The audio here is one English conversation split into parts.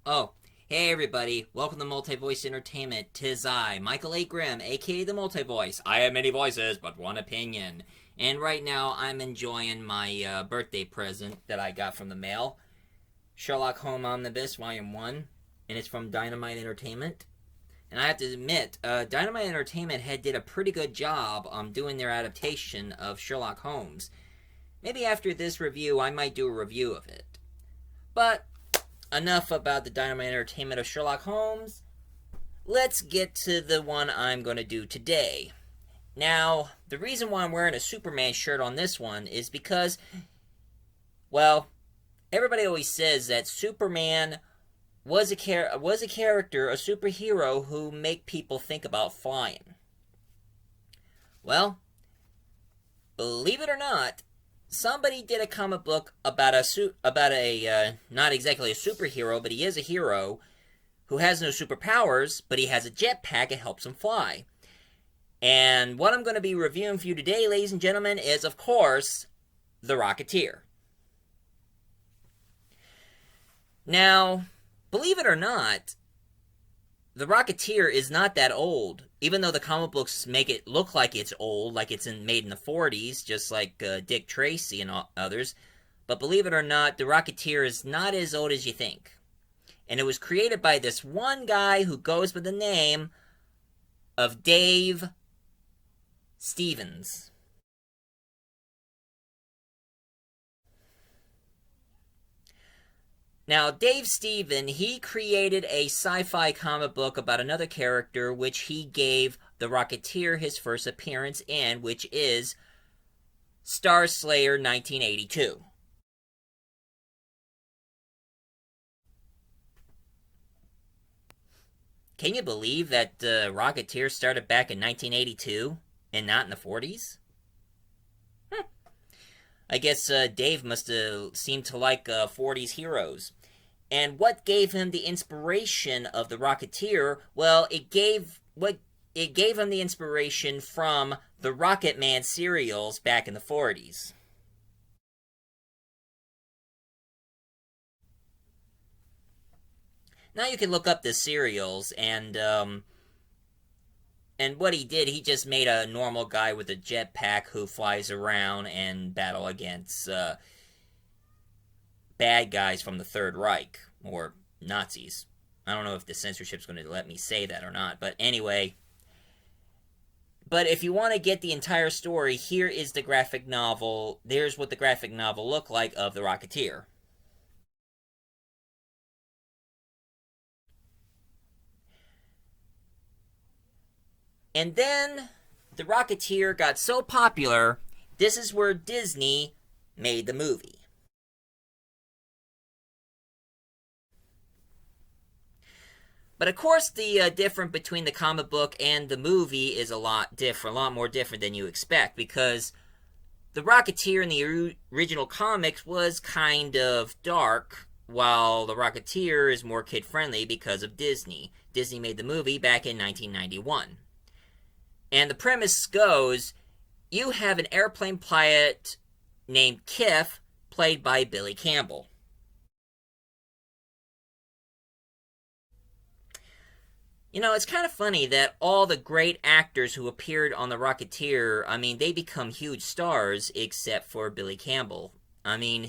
Oh, hey everybody, welcome to Multi-Voice Entertainment. 'Tis I, Michael A. Grimm, aka the Multi-Voice. I have many voices, but one opinion. And right now, I'm enjoying my birthday present that I got from the mail. Sherlock Holmes Omnibus, Volume 1. And it's from Dynamite Entertainment. And I have to admit, Dynamite Entertainment had did a pretty good job doing their adaptation of Sherlock Holmes. Maybe after this review, I might do a review of it. But enough about the Dynamite Entertainment of Sherlock Holmes. Let's get to the one I'm going to do today. Now, the reason why I'm wearing a Superman shirt on this one is because, well, everybody always says that Superman was a character, a superhero who make people think about flying. Well, believe it or not, somebody did a comic book about a not exactly a superhero, but he is a hero who has no superpowers, but he has a jetpack that helps him fly. And what I'm going to be reviewing for you today, ladies and gentlemen, is, of course, the Rocketeer. Now, believe it or not, the Rocketeer is not that old, even though the comic books make it look like it's old, like it's made in the 40s, just like Dick Tracy and others. But believe it or not, the Rocketeer is not as old as you think. And it was created by this one guy who goes by the name of Dave Stevens. Now, Dave Stevens, he created a sci-fi comic book about another character which he gave the Rocketeer his first appearance in, which is Star Slayer 1982. Can you believe that Rocketeer started back in 1982 and not in the 40s? I guess Dave must have seemed to like 40s heroes. And what gave him the inspiration of the Rocketeer? Well, it gave him the inspiration from the Rocket Man serials back in the 40s. Now you can look up the serials, and what he did, he just made a normal guy with a jetpack who flies around and battle against bad guys from the Third Reich, or Nazis. I don't know if the censorship's going to let me say that or not, but anyway. But if you want to get the entire story, here is the graphic novel. There's what the graphic novel looked like of the Rocketeer. And then the Rocketeer got so popular, this is where Disney made the movie. But of course, the difference between the comic book and the movie is a lot more different than you expect, because the Rocketeer in the original comics was kind of dark, while the Rocketeer is more kid-friendly because of Disney. Disney made the movie back in 1991. And the premise goes, you have an airplane pilot named Kiff, played by Billy Campbell. You know, it's kind of funny that all the great actors who appeared on The Rocketeer, I mean, they become huge stars except for Billy Campbell. I mean,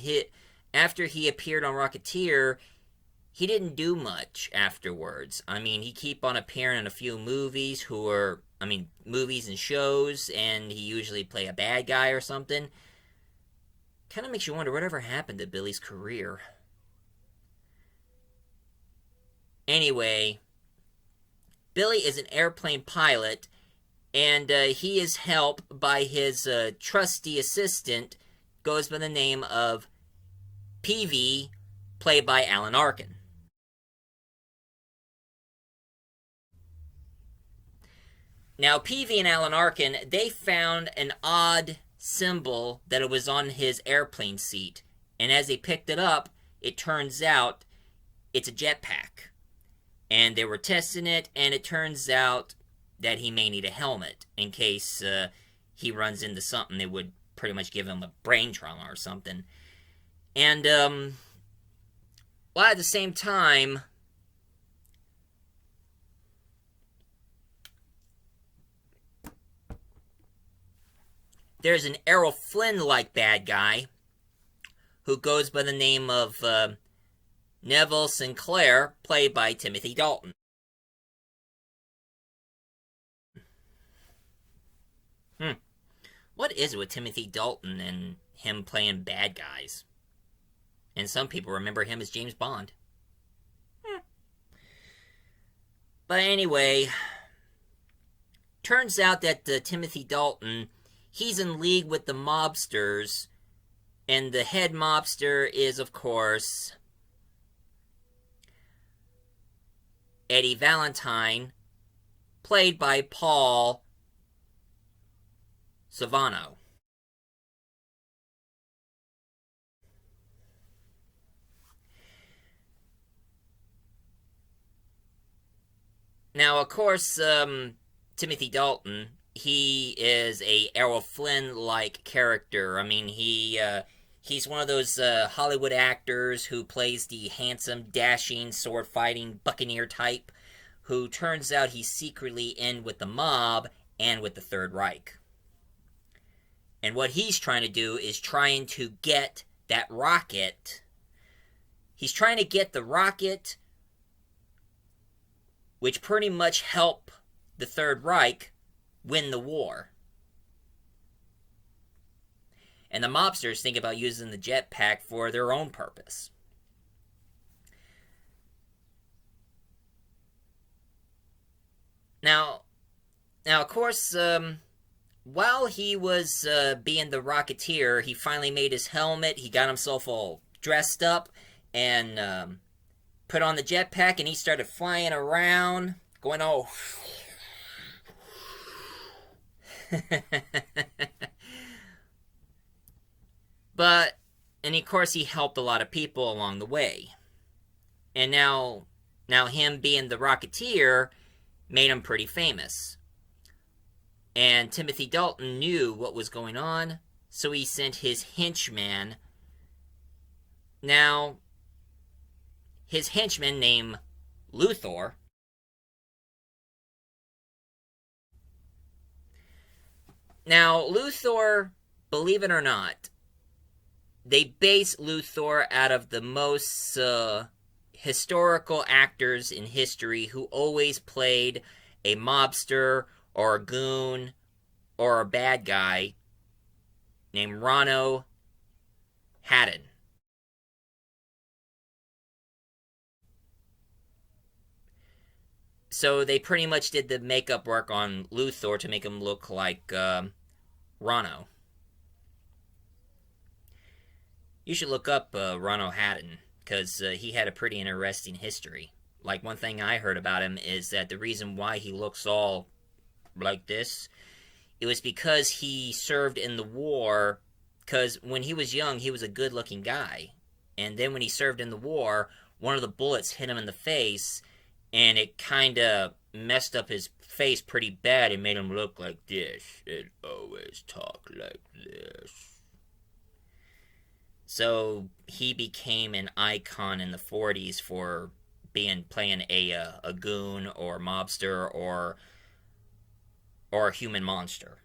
after he appeared on Rocketeer, he didn't do much afterwards. I mean, he keep on appearing in a few movies movies and shows, and he usually play a bad guy or something. Kind of makes you wonder whatever happened to Billy's career. Anyway, Billy is an airplane pilot, and he is helped by his trusty assistant, goes by the name of PV, played by Alan Arkin. Now, PV and Alan Arkin, they found an odd symbol that it was on his airplane seat. And as they picked it up, it turns out it's a jetpack. And they were testing it, and it turns out that he may need a helmet in case he runs into something that would pretty much give him a brain trauma or something. And, well, at the same time, there's an Errol Flynn-like bad guy who goes by the name of Neville Sinclair, played by Timothy Dalton. What is it with Timothy Dalton and him playing bad guys? And some people remember him as James Bond. But anyway, turns out that Timothy Dalton, he's in league with the mobsters, and the head mobster is, of course, Eddie Valentine, played by Paul Savano. Now, of course, Timothy Dalton, he is a Errol Flynn-like character. I mean, he's one of those Hollywood actors who plays the handsome, dashing, sword-fighting buccaneer type, who turns out he's secretly in with the mob and with the Third Reich. And what he's trying to do is trying to get that rocket. He's trying to get the rocket which pretty much help the Third Reich win the war. And the mobsters think about using the jetpack for their own purpose. Now, of course, while he was being the Rocketeer, he finally made his helmet, he got himself all dressed up, and put on the jetpack, and he started flying around, going all... and of course he helped a lot of people along the way. And now him being the Rocketeer made him pretty famous. And Timothy Dalton knew what was going on, so he sent his henchman. Now, his henchman named Luthor. Now, Luthor, believe it or not, they base Luthor out of the most historical actors in history who always played a mobster or a goon or a bad guy named Rondo Hatton. So they pretty much did the makeup work on Luthor to make him look like Rondo. You should look up Rondo Hatton, because he had a pretty interesting history. Like, one thing I heard about him is that the reason why he looks all like this, it was because he served in the war, because when he was young, he was a good-looking guy. And then when he served in the war, one of the bullets hit him in the face, and it kind of messed up his face pretty bad and made him look like this and always talk like this. So he became an icon in the 40s for playing a goon or mobster or a human monster.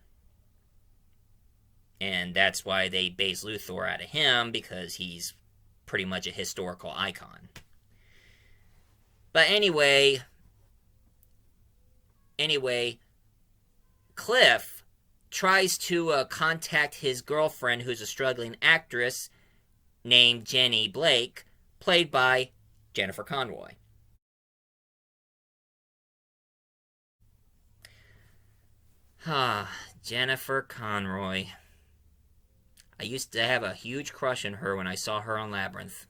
And that's why they base Luthor out of him, because he's pretty much a historical icon. But anyway, Cliff tries to contact his girlfriend, who's a struggling actress named Jenny Blake, played by Jennifer Conroy. Jennifer Conroy. I used to have a huge crush on her when I saw her on Labyrinth.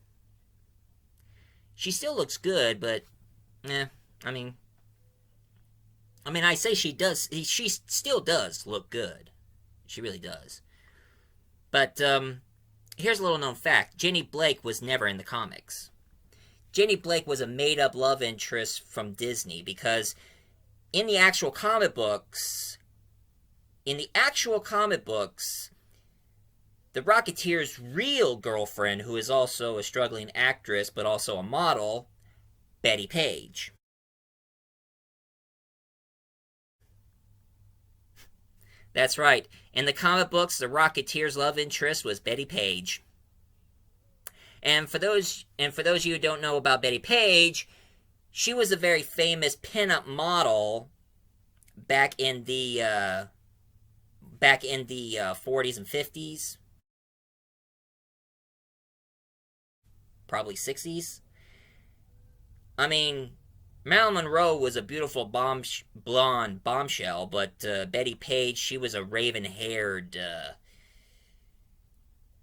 She still looks good, but I say she does. She still does look good. She really does. But here's a little known fact: Jenny Blake was never in the comics. Jenny Blake was a made-up love interest from Disney, because in the actual comic books, the Rocketeer's real girlfriend, who is also a struggling actress but also a model, Betty Page. That's right. In the comic books, the Rocketeer's love interest was Betty Page. And for those of you who don't know about Betty Page, she was a very famous pinup model back in the 40s and 50s, probably 60s. I mean, Marilyn Monroe was a beautiful blonde bombshell, but Betty Page, she was a raven-haired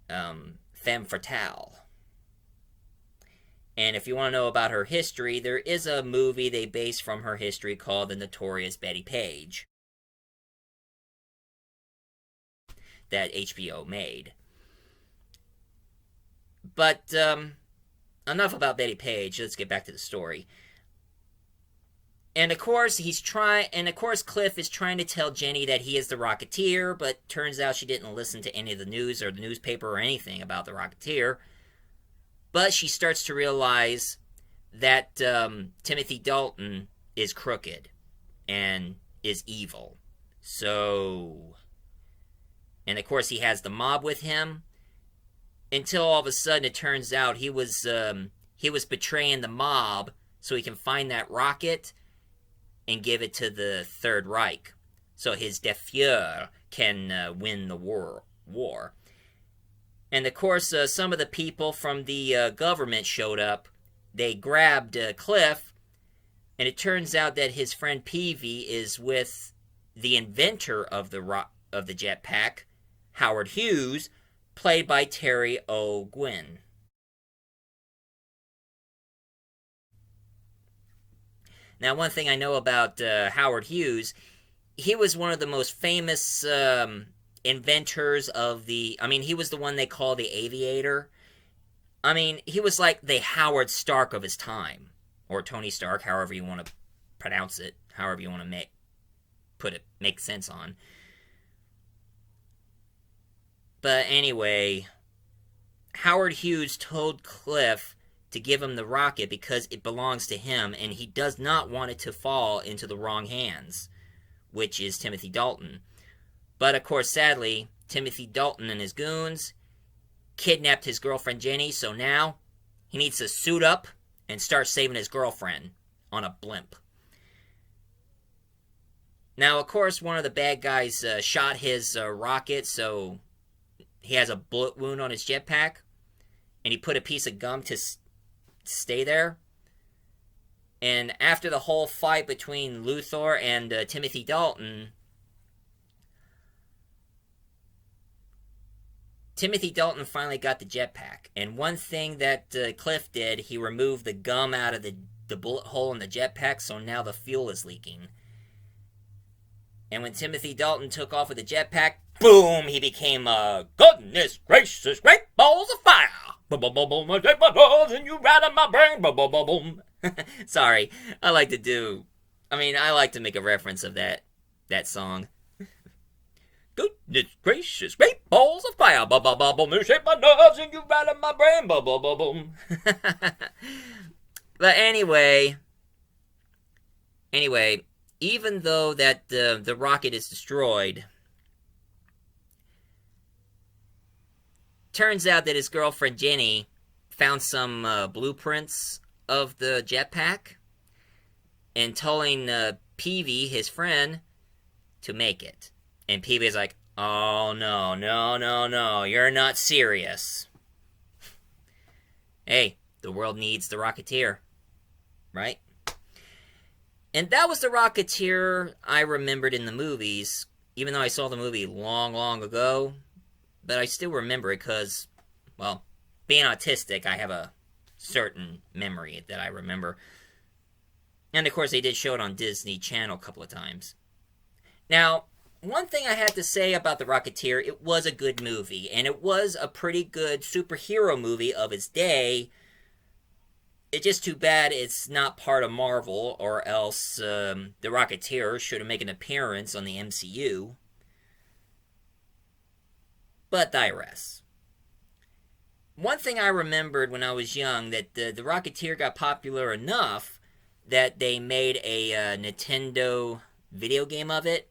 femme fatale. And if you want to know about her history, there is a movie they based from her history called The Notorious Betty Page that HBO made. But enough about Betty Page. Let's get back to the story. And of course, Cliff is trying to tell Jenny that he is the Rocketeer, but turns out she didn't listen to any of the news or the newspaper or anything about the Rocketeer. But she starts to realize that Timothy Dalton is crooked and is evil. So, and of course he has the mob with him, until all of a sudden it turns out he was betraying the mob so he can find that rocket and give it to the Third Reich, so his Der Fuhrer can win the war. And of course, some of the people from the government showed up. They grabbed Cliff, and it turns out that his friend Peavy is with the inventor of the jetpack, Howard Hughes, played by Terry O'Gwyn. Now, one thing I know about Howard Hughes, he was one of the most famous inventors of he was the one they call the Aviator. I mean, he was like the Howard Stark of his time, or Tony Stark, however you want to pronounce it, however you want to make sense on. But anyway, Howard Hughes told Cliff to give him the rocket because it belongs to him, and he does not want it to fall into the wrong hands, which is Timothy Dalton. But, of course, sadly, Timothy Dalton and his goons kidnapped his girlfriend Jenny, so now he needs to suit up and start saving his girlfriend on a blimp. Now, of course, one of the bad guys shot his rocket, so he has a bullet wound on his jetpack, and he put a piece of gum to stay there. And after the whole fight between Luthor and Timothy Dalton, Timothy Dalton finally got the jetpack. And one thing that Cliff did, he removed the gum out of the bullet hole in the jetpack, so now the fuel is leaking. And when Timothy Dalton took off with the jetpack, boom, he became goodness gracious, great balls of fire. Boom, boom, boom, boom, I take my balls and you right in my brain. Boom, boom, boom, boom. Sorry, I like to make a reference of that song. Goodness gracious, great balls of fire. Boom, boom, boom, boom, you shake my nerves and you right in my brain. Boom, boom, boom, boom. But anyway, even though that the rocket is destroyed, turns out that his girlfriend Jenny found some blueprints of the jetpack and telling Peavy, his friend, to make it. And Peavy's like, oh, no, you're not serious. Hey, the world needs the Rocketeer, right? And that was the Rocketeer I remembered in the movies, even though I saw the movie long, long ago. But I still remember it because, well, being autistic, I have a certain memory that I remember. And of course, they did show it on Disney Channel a couple of times. Now, one thing I had to say about the Rocketeer, it was a good movie, and it was a pretty good superhero movie of its day. It's just too bad it's not part of Marvel, or else the Rocketeer should have made an appearance on the MCU. But digress. One thing I remembered when I was young, that the Rocketeer got popular enough that they made a Nintendo video game of it.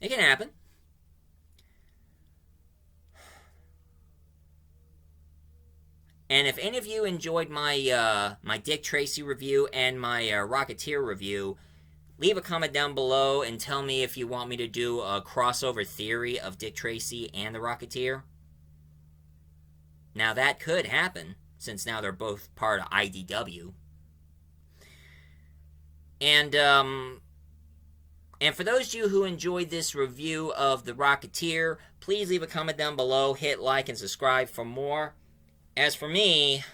It can happen. And if any of you enjoyed my my Dick Tracy review and my Rocketeer review, leave a comment down below and tell me if you want me to do a crossover theory of Dick Tracy and the Rocketeer. Now that could happen, since now they're both part of IDW. And for those of you who enjoyed this review of the Rocketeer, please leave a comment down below, hit like and subscribe for more. As for me,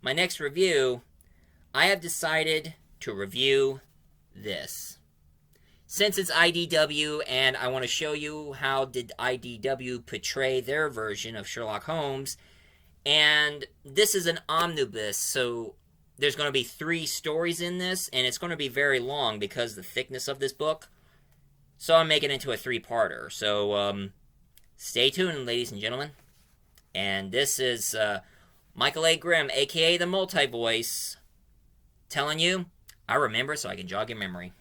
my next review, I have decided to review this. Since it's IDW and I want to show you how did IDW portray their version of Sherlock Holmes, and this is an omnibus, so there's going to be 3 stories in this, and it's going to be very long because of the thickness of this book. So I'm making it into a 3-parter. So stay tuned, ladies and gentlemen. And this is Michael A. Grimm, a.k.a. the Multi-Voice, telling you, I remember so I can jog your memory.